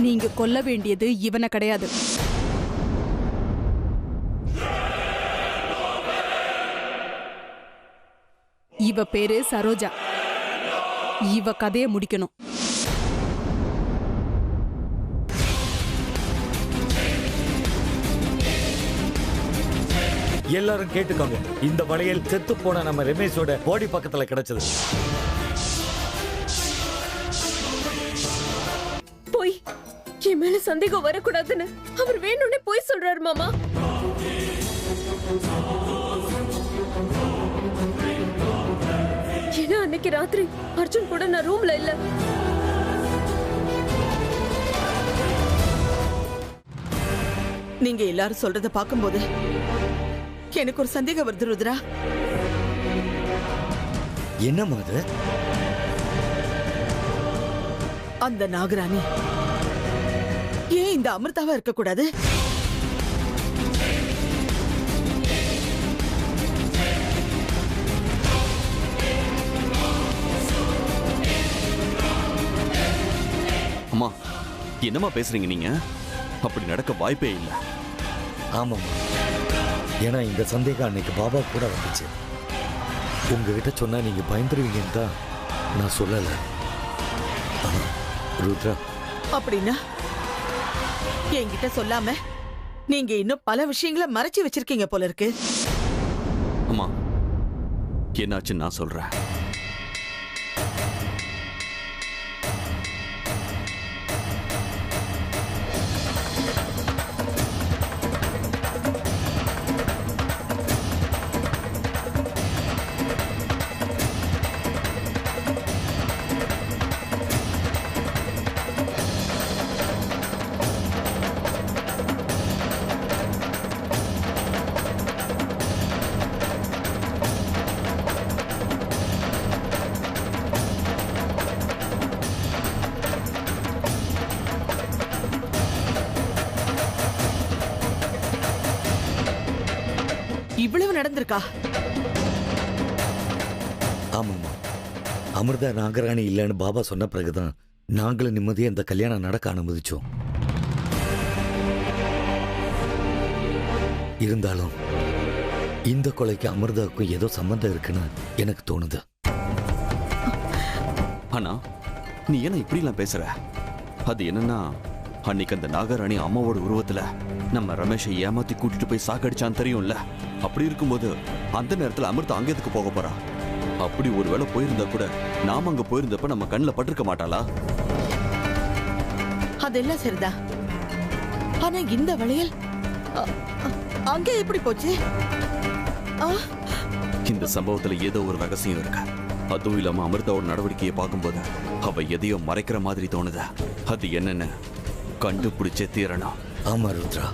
நீங்க கொல்ல வேண்டியது இவனை கிடையாது. இவ பேரு சரோஜா. இவ கதையை முடிக்கணும். எல்லாரும் கேட்டுக்கோங்க, இந்த வளையல் செத்து போன நம்ம ரமேஷோட பாடி பக்கத்துல கிடைச்சது. போய் என் மேல சந்தேகம் வரக்கூடாதுன்னு அவர் வேணும்னே போய் சொல்றாரு மாமா. ஏன்னா அன்னைக்கு ராத்திரி அர்ஜுன் கூட நான் ரூம்ல இல்ல. நீங்க எல்லாரும் சொல்றத பாக்கும்போது எனக்கு ஒரு சந்தேகம் வருது ருத்ரா. என்னம்மா அது? அந்த நாகராணி ஏன் இந்த அமிர்தாவா இருக்க கூடாது? அம்மா, என்னம்மா பேசுறீங்க நீங்க? அப்படி நடக்க வாய்ப்பே இல்லை. ஆமாம்மா, ஏன்னா இந்த சந்தேகம் அன்னைக்கு பாபா கூட வந்துச்சு. உங்ககிட்ட சொன்னா நீங்க பயந்துருவீங்கன்னு தான் நான் சொல்லல. ருத்ரா, அப்படின்னா என்கிட்ட சொல்லாம நீங்க இன்னும் பல விஷயங்களை மறைச்சு வச்சிருக்கீங்க போல இருக்கு. அம்மா, என்னாச்சு நான் சொல்றேன். இவ்வளவு நடந்திருக்கா? ஆமாம்மா, அமிர்தா நாகராணி இல்லைன்னு பாபா சொன்ன பிறகுதான் நாங்களும் நிம்மதியா இந்த கல்யாணம் நடக்க அனுமதிச்சோம். இருந்தாலும் இந்த கொலைக்கு அமிர்தாவுக்கும் ஏதோ சம்பந்தம் இருக்குன்னு எனக்கு தோணுது. ஆனா நீ என்ன இப்படிலாம் பேசுற? அது என்னன்னா, அன்னைக்கு அந்த நாகராணி அம்மாவோட உருவத்துல நம்ம ரமேஷை ஏமாத்தி கூட்டிட்டு போய் சாக்கடிச்சான்னு தெரியும்ல. அப்படி இருக்கும்போது அந்த நேரத்துல அமிர்தா அங்க எதுக்கு போக போறா? அப்படி ஒருவேளை போயிருந்தா கூட நாம அங்க போயிருந்தப்ப நம்ம கண்ணில் பட்டிருக்க மாட்டாளா? அதெல்லாம் சரிதான். ஆனா இந்த வளையல் அங்க எப்படி போச்சு? இந்த சம்பவத்துல ஏதோ ஒரு ரகசியம் இருக்கு. அதுவும் இல்லாம அமிர்தாவோட நடவடிக்கையை பார்க்கும்போது அவ எதையோ மறைக்கிற மாதிரி தோணுது. அது என்னன்னு கண்டுபிடிச்சே தீரணும். ஆமா ருத்ரா,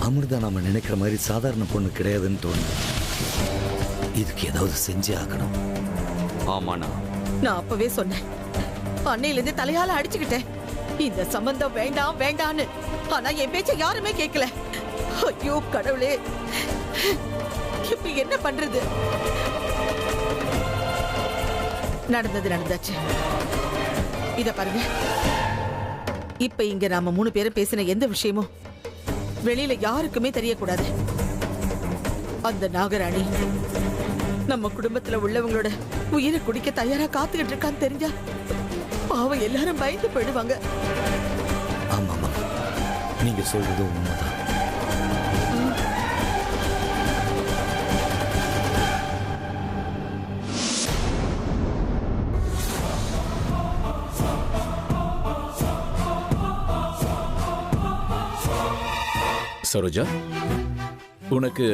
அமிர்தா நாம நினைக்கிற மாதிரி சாதாரண பொண்ணு கிடையாதுன்னு தோணுது. இதுக்கு ஏதாவது செஞ்சே ஆகணும். ஆமாண்ணா, நான் அப்பவே சொன்னேன். அன்னையில இருந்து தலையால அடிச்சுக்கிட்டேன், இந்த சம்பந்தம் வேண்டாம் வேண்டான்னு. ஆனா என் பேச்ச யாருமே கேட்கல. ஐயோ கடவுளே, இப்ப என்ன பண்றது? நடந்தது நடந்தாச்சு. இத பாருங்க, இப்ப இங்க நாம 3 பேரும் பேசின எந்த விஷயமும் வெளியில யாருக்குமே தெரியக்கூடாது. அந்த நாகராணி நம்ம குடும்பத்துல உள்ளவங்களோட உயிரை குடிக்க தயாரா காத்துக்கிட்டு இருக்கான்னு தெரிஞ்சா பாவம் எல்லாரும் பயந்து போயிடுவாங்க. ஆமாமா, நீங்க சொல்றது உண்மைதான். சரோஜா, உனக்கு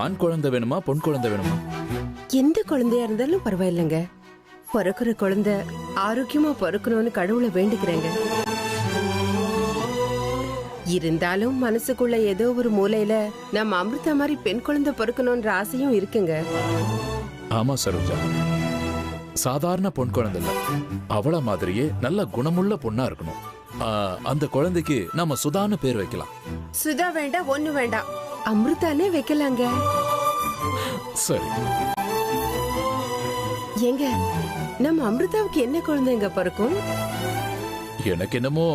ஆண் குழந்தை வேணுமா பொன் குழந்தை வேணுமா? எந்த குழந்தையா இருந்தாலும் பரவாயில்லைங்க. பிறக்கிற குழந்தை ஆரோக்கியமா பிறக்கணும்னு கடவுளை வேண்டிக்கிறேங்க. இருந்தாலும் மனசுக்குள்ள ஏதோ ஒரு மூலையில நம்ம அமிர்தா மாதிரி பெண் குழந்தை பிறக்கணும்ன்ற ஆசையும் இருக்குங்க. ஆமா சரோஜா, சாதாரண பொன் குழந்தை இல்ல, அவள மாதிரியே நல்ல குணமுள்ள பொண்ணா இருக்கணும். அந்த குழந்தைக்கு நம்ம சுதான்னு பேர் வைக்கலாம். சுதா வேண்டாம், ஒண்ணு வேண்டாம், அமிர்தானே வைக்கலாங்க. சரி. ஏங்க, நம்ம அமிர்தாவுக்கு என்ன குழந்தைங்க பிறக்கும்? எனக்கு என்னமோ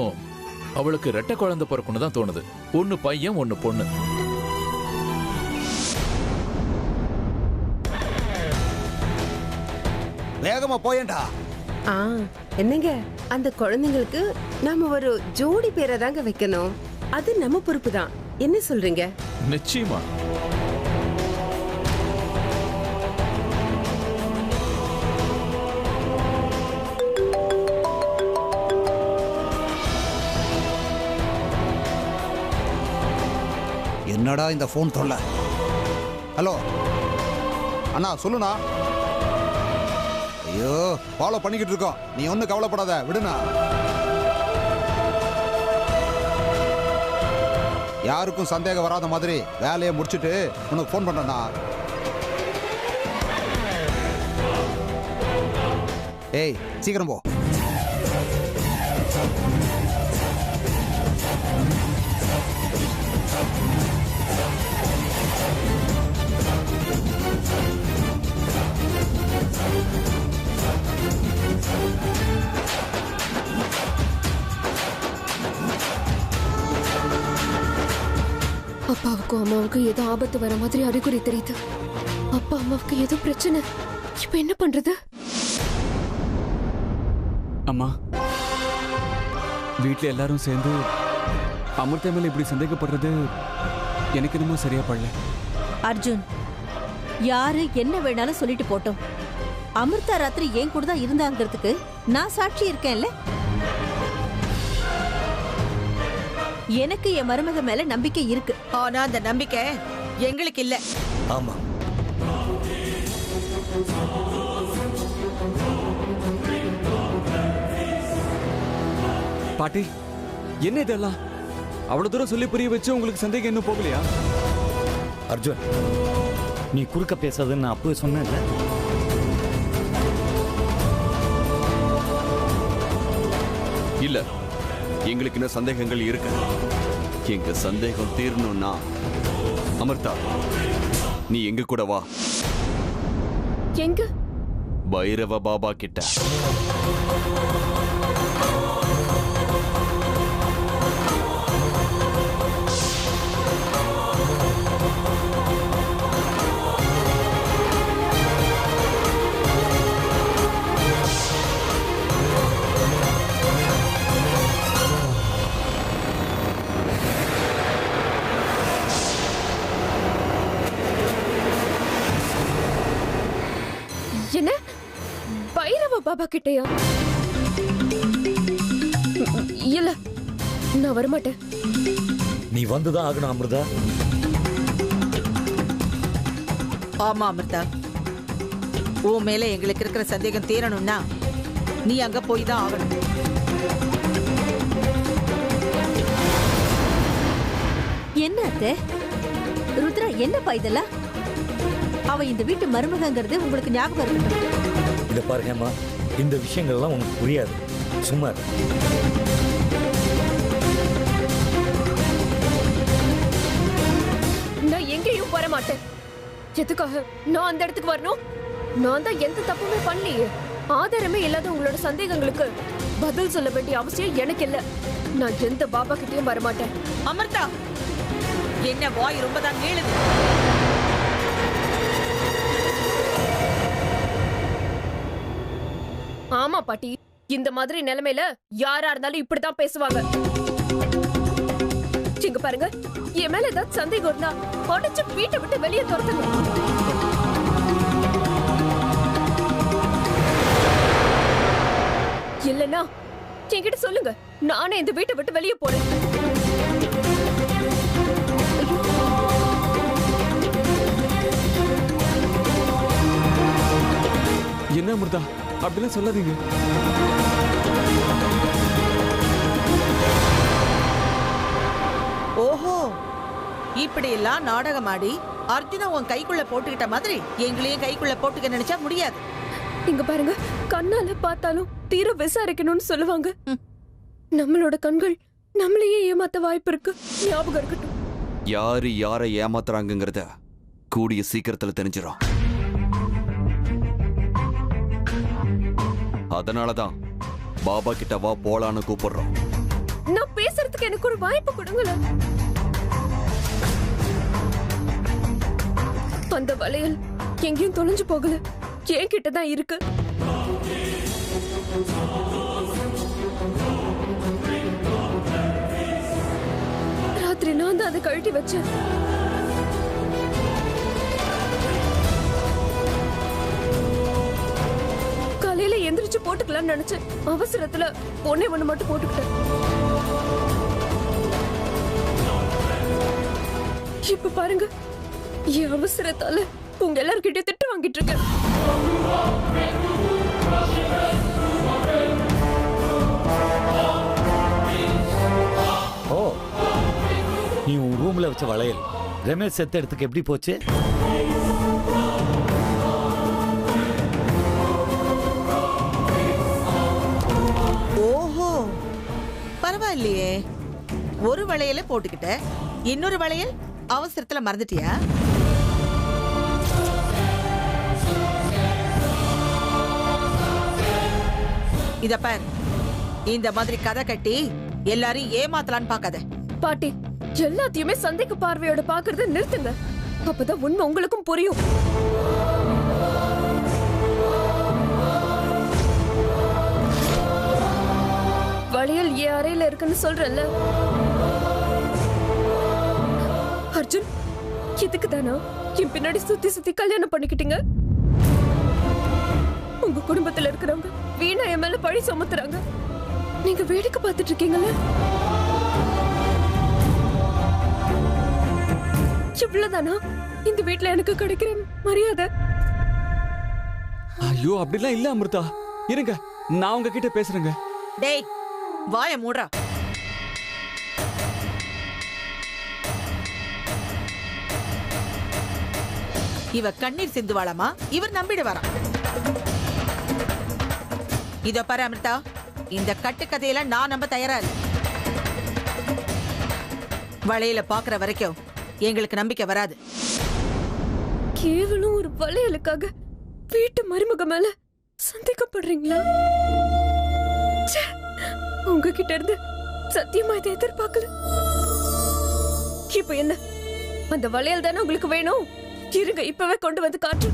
அவளுக்கு ரெட்டை குழந்தை பிறக்குன்னு தான் தோணுது. ஒன்னு பையன் ஒன்னு பொண்ணு. வேகமா போயேண்டா. என்னங்க, அந்த குழந்தைங்களுக்கு நாம ஒரு ஜோடி பேரை தாங்க வைக்கணும். அது நம்ம பொறுப்பு தான். என்ன சொல்றீங்க? நிச்சயமா. என்னடா இந்த போன் தொல்லை? ஹலோ அண்ணா, சொல்லுண்ணா. ஐயோ, ஃபாலோ பண்ணிக்கிட்டு இருக்கோம். நீ ஒன்றும் கவலைப்படாத, விடுண்ணா. யாருக்கும் சந்தேகம் வராத மாதிரி வேலையை முடிச்சுட்டு உனக்கு ஃபோன் பண்றேண்ணா. ஏய், சீக்கிரம் போ. அப்பாவுக்கும் அம்மாவுக்கும் ஏதோ ஆபத்து வர மாதிரி அறிகுறி தெரியுது. அப்பா அம்மாவுக்கு ஏதோ பிரச்சனை. இப்ப என்ன பண்றது? அம்மா, வீட்டில் எல்லாரும் சேர்ந்து அமிர்தா மேல இப்படி சந்தேகப்படுறது எனக்கு என்னமோ சரியா படல. அர்ஜுன், யாரு என்ன வேணாலும் சொல்லிட்டு போட்டோம். அமிர்தா ராத்திரி ஏன் கூட தான் இருந்தாங்கிறதுக்கு நான் சாட்சி இருக்கேன்ல. எனக்கு என் மருமக மேல நம்பிக்கை இருக்கு. ஆனா அந்த நம்பிக்கை எங்களுக்கு இல்ல. ஆமா, பாட்டி, என்ன இதெல்லாம்? அவ்வளவு தூரம் சொல்லி புரிய வச்சு உங்களுக்கு சந்தேகம் இன்னும் போகலையா? அர்ஜுன், நீ குறுக்க பேசாதன்னு நான் அப்பவே சொன்னேன்ல. இல்ல, எங்களுக்கு இன்னும் சந்தேகங்கள் இருக்கு. எங்க சந்தேகம் தீரணும்னா அமிர்தா, நீ எங்க கூட வா. எங்க? பைரவ பாபா கிட்ட. என்ன? பைரவ பாபா கிட்டயா? இல்ல, நான் வரமாட்டேன். நீ வந்துதான் ஆகணும் அமிர்தா. ஆமா அமிர்தா, உன் மேல எங்களுக்கு இருக்கிற சந்தேகம் தீரணும்னா நீ அங்க போய் தான் ஆகணும். என்ன அத்தை? ருத்ரா, என்னப்பா இதெல்லாம்? அவ இந்த வீட்டு மருமகங்கிறது உங்களுக்கு ஞாபகம் இருக்கட்டும். இத பாருங்கம்மா, இந்த விஷயங்கள்லாம் உனக்கு புரியாது. சும்மா இரு. நான் எங்கேயும் வரமாட்டேன். எதுக்காக நான் அந்த இடத்துக்கு வரணும்? நான் தான் எந்த தப்புமே பண்ணலையே. ஆதாரமே இல்லாத உங்களோட சந்தேகங்களுக்கு பதில் சொல்ல வேண்டிய அவசியம் எனக்கு இல்ல. நான் எந்த பாபா கிட்டயும் வரமாட்டேன். அமிர்தா, என்ன வாய் ரொம்ப தான் நீளுது. ஆமா பாட்டி, இந்த மாதிரி நிலைமையில யாரா இருந்தாலும் இப்படிதான் பேசுவாங்க. இங்க பாருங்க, என் மேல ஏதாவது சந்தேகம் இருந்தா உடச்சு வீட்டை விட்டு வெளியே துரத்துங்க. இல்லன்னா என்கிட்ட சொல்லுங்க, நானே இந்த வீட்டை விட்டு வெளியே போறேன். என்ன அமிர்தா, அப்படிலாம் சொல்லாதீங்க. ஓஹோ, இப்படி எல்லாம் நாடகம் ஆடி அர்ஜுனா உன் கைக்குள்ள போட்டுக்கிட்ட மாதிரி எங்களையும் கைக்குள்ள போட்டுக்க நினைச்சா முடியாது. இங்க பாருங்க, கண்ணால பார்த்தாலும் தீர விசாரிக்கணும்னு சொல்லுவாங்க. நம்மளோட கண்கள் நம்மளையே ஏமாத்த வாய்ப்பு இருக்கு. ஞாபகம் இருக்கட்டும். யாரு யாரை ஏமாத்துறாங்கிறத கூடிய சீக்கிரத்துல தெரிஞ்சிடும். அதனாலதான் பாபா கிட்ட வா போலான்னு கூப்பிடுறோம். நான் பேசுறதுக்கு எனக்கு ஒரு வாய்ப்பு கொடுங்களேன். அந்த வளையல் எங்கேயும் தொலைஞ்சு போகல, என் கிட்டதான் இருக்கு. ராத்திரி நான் தான் அதை கழட்டி வச்சேன். காலையில எந்திரிச்சு போட்டுக்கலாம்னு நினைச்சேன். அவசரத்துல ஒண்ணே ஒண்ணு மட்டும் போட்டுக்கிட்டேன். இப்ப பாருங்க, என் அவசரத்தால உங்க எல்லார்கிட்டயும் திட்டு வாங்கிட்டு இருக்கேன். ஓ, நீ உன் ரூம்ல வச்ச வளையல் ரமேஷ் செத்த இடத்துக்கு எப்படி போச்சு? ஓஹோ, பரவாயில்லையே. ஒரு வளையல போட்டுக்கிட்ட, இன்னொரு வளையல் அவசரத்துல மறந்துட்டியா? இத பார், இந்த மாதிரி கதை கட்டி எல்லாரும் ஏமாத்தலான்னு பாக்காத. பாட்டி, எல்லாத்தையுமே சந்தேக பார்வையோட பாக்குறத நிறுத்துங்க. அப்பதான் உண்மை உங்களுக்கும் புரியும். வளையல் என் அறையில இருக்குன்னு சொல்றல அர்ஜுன், இதுக்கு தானா என் பின்னாடி சுத்தி சுத்தி கல்யாணம் பண்ணிக்கிட்டீங்க? உங்க குடும்பத்துல இருக்கிறவங்க வீணா என் மேல பழி சுமத்துறாங்க. நீங்க வேடிக்கை பார்த்துட்டு இருக்கீங்கல்ல? இவ்வளவுதானா இந்த வீட்ல எனக்கு கிடைக்கிற மரியாதை? ஐயோ, அப்படிலாம் இல்ல அமிர்தா. இருங்க, நான் உங்ககிட்ட பேசுறேங்க. டேய், வாய மூடுறா. இவ கண்ணீர் சிந்துவாளாமா, இவர் நம்பிடு வரா. இதோ பாரு அமிர்தா, இந்த கட்டுக்கதையெல்லாம் நான் நம்ப தயாரா இல்ல. வளையல பாக்குற வரைக்கும் எங்களுக்கு நம்பிக்கை வராது. கேவலம் ஒரு வளையலுக்காக வீட்டு மருமக மேல சந்தேகப்படுறீங்களா? உங்ககிட்ட இருந்து சத்தியமா இதை எதிர்பார்க்கல. இப்ப என்ன, அந்த வளையல் தானே உங்களுக்கு வேணும்? இருங்க, இப்பவே கொண்டு வந்து காட்டு.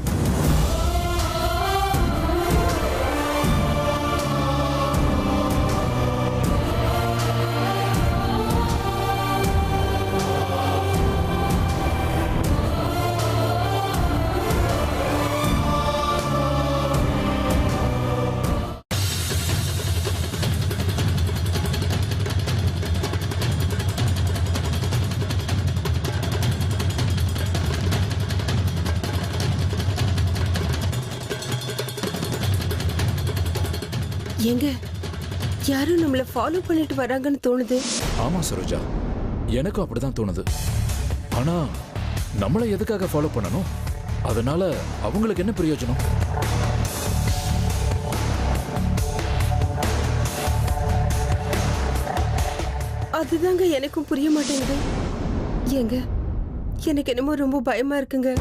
எங்க யாரும் நம்மள ஃபாலோ பண்ணிட்டு வராங்கன்னு தோணுது. ஆமா சரோஜா, எனக்கும் அப்படிதான் தோணுது. ஆனா நம்மளை எதுக்காக ஃபாலோ பண்ணணும்? அதனால அவங்களுக்கு என்ன பிரயோஜனம்? அதுதாங்க எனக்கும் புரிய மாட்டேங்குது. ஏங்க, எனக்கு என்னமோ ரொம்ப பயமா இருக்குங்க.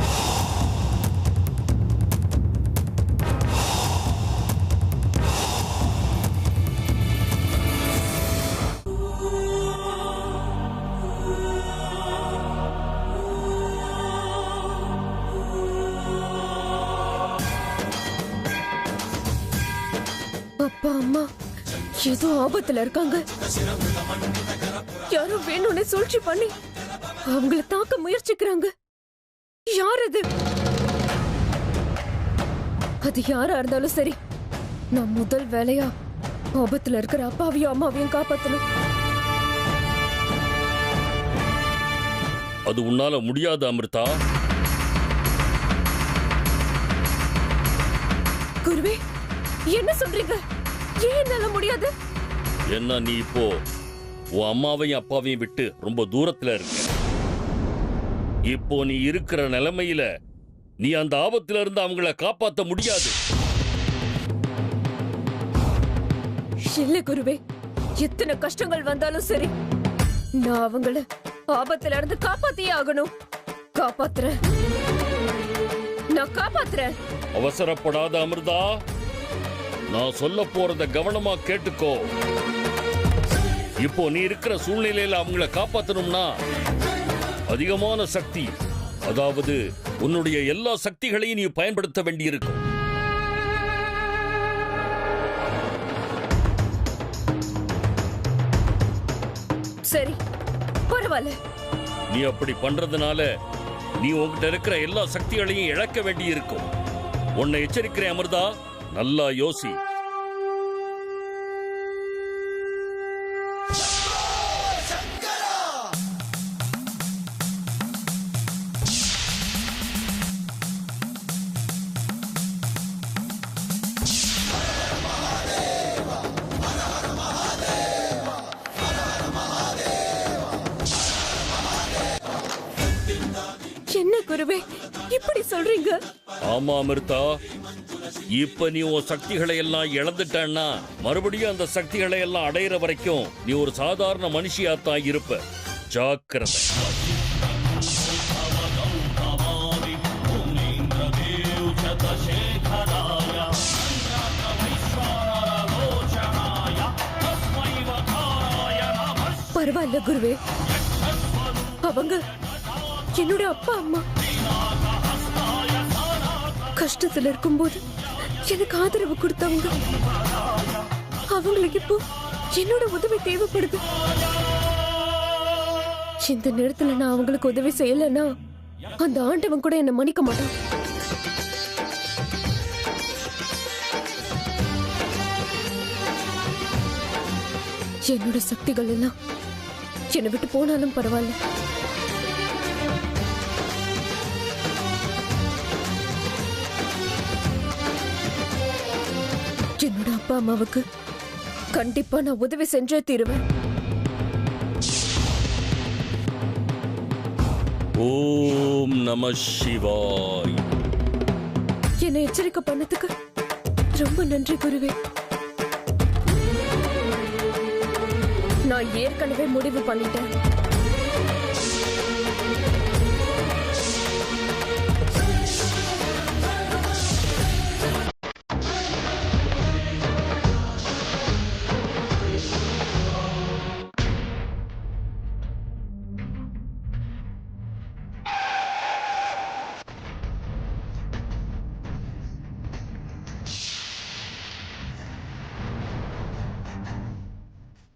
அப்பா அம்மா ஏதோ ஆபத்துல இருக்காங்க. யாரோ வேணும்னே சூழ்ச்சி பண்ணி அவங்கள தாக்க முயற்சிக்கிறாங்க. யார் அது? அது யாரா இருந்தாலும் சரி, நான் முதல் வேலையா ஆபத்துல இருக்கிற அப்பாவையும் அம்மாவையும் காப்பாத்தணும். அது உன்னால முடியாது அமிர்தா. குருவே, என்ன சொல்றீங்க? ஏன் என்னால முடியாது? என்ன, நீ இப்போ உன் அம்மாவையும் அப்பாவையும் விட்டு ரொம்ப தூரத்துல இருக்க. இப்போ நீ இருக்கிற நிலைமையில நீ அந்த ஆபத்துல இருந்து அவங்கள காப்பாத்த முடியாது. இல்ல குருவே, எத்தனை கஷ்டங்கள் வந்தாலும் சரி, நான் அவங்கள ஆபத்துல இருந்து காப்பாத்தியே ஆகணும். காப்பாத்துறேன், நான் காப்பாத்துறேன். அவசரப்படாத அமிர்தா. நான் சொல்ல போறத கவனமா கேட்டுக்கோ. இப்போ நீ இருக்கிற சூழ்நிலையில அவங்கள காப்பாத்தணும்னா அதிகமான சக்தி, அதாவது உன்னுடைய எல்லா சக்திகளையும் நீ பயன்படுத்த வேண்டியிருக்கும். சரி, பரவாயில்ல. நீ அப்படி பண்றதுனால நீ உன்கிட்ட இருக்கிற எல்லா சக்திகளையும் இழக்க வேண்டியிருக்கும். உன்னை எச்சரிக்கிறேன் அமிர்தா, நல்லா யோசி. என்ன குருவே இப்படி சொல்றீங்க? ஆமா அமிர்தா, இப்ப நீ உன் சக்திகளை எல்லாம் இழந்துட்டன்னா மறுபடியும் அந்த சக்திகளை எல்லாம் அடையிற வரைக்கும் நீ ஒரு சாதாரண மனுஷியாத்தான் இருப்ப. ஜாக்கிரதை. பரவாயில்ல குருவே, அவங்க என்னோட அப்பா அம்மா. கஷ்டத்துல இருக்கும்போது எனக்கு ஆதரவு கொடுத்தவங்க. அவங்களுக்கு இப்போ என்னோட உதவி தேவைப்படுது. இந்த நேரத்துல நான் அவங்களுக்கு உதவி செய்யலன்னா அந்த ஆண்டவன் கூட என்ன மன்னிக்க மாட்டான். என்னோட சக்திகள் எல்லாம் என்னை விட்டு போனாலும் பரவாயில்ல. என்னோட அப்பா அம்மாவுக்கு கண்டிப்பா நான் உதவி செஞ்சே தீருவேன். ஓம் நம சிவாய். என்னை எச்சரிக்கை பண்ணதுக்கு ரொம்ப நன்றி குருவே. நான் ஏற்கனவே முடிவு பண்ணிட்டேன்.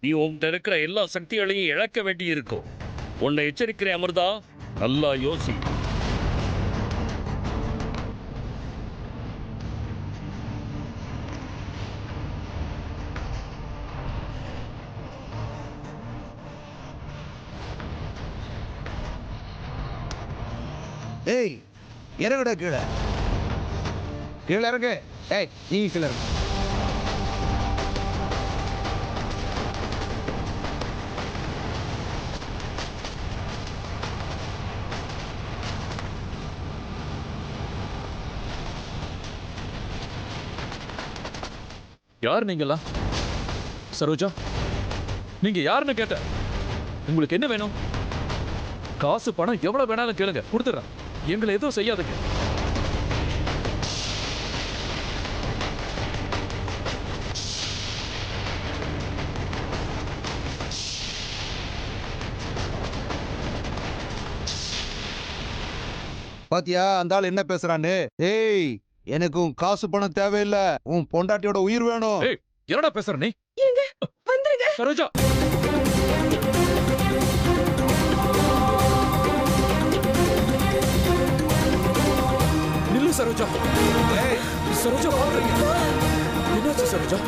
நீ உன்கிட்ட இருக்கிற எல்லா சக்திகளையும் இழக்க வேண்டியிருக்கும். உன்னை எச்சரிக்கிறேன் அமிர்தா, நல்லா யோசி. ஏய் இறங்குடா கீழே. கீழே இறங்கு. ஏய் நீ கீழே இறங்கு. யார் நீங்களா? சரோஜா, நீங்க யாருன்னு கேட்ட. உங்களுக்கு என்ன வேணும்? காசு பணம் எவ்வளவு வேணாலும் கேளுங்க, கொடுத்துறேன். எங்களை எதுவும் செய்யாதுங்க. பாத்தியா அந்த ஆள் என்ன பேசுறான்னு? ஏய் எனக்கு உன் காசு பணம் தேவையில்ல, உன் பொண்டாட்டியோட உயிர் வேணும். ஏய் என்னடா பேசுற நீ? ஏங்க வந்துருங்க. சரோஜா, நில்லு சரோஜா. ஏய் சரோஜா பாருங்க. என்னாச்சு சரோஜா?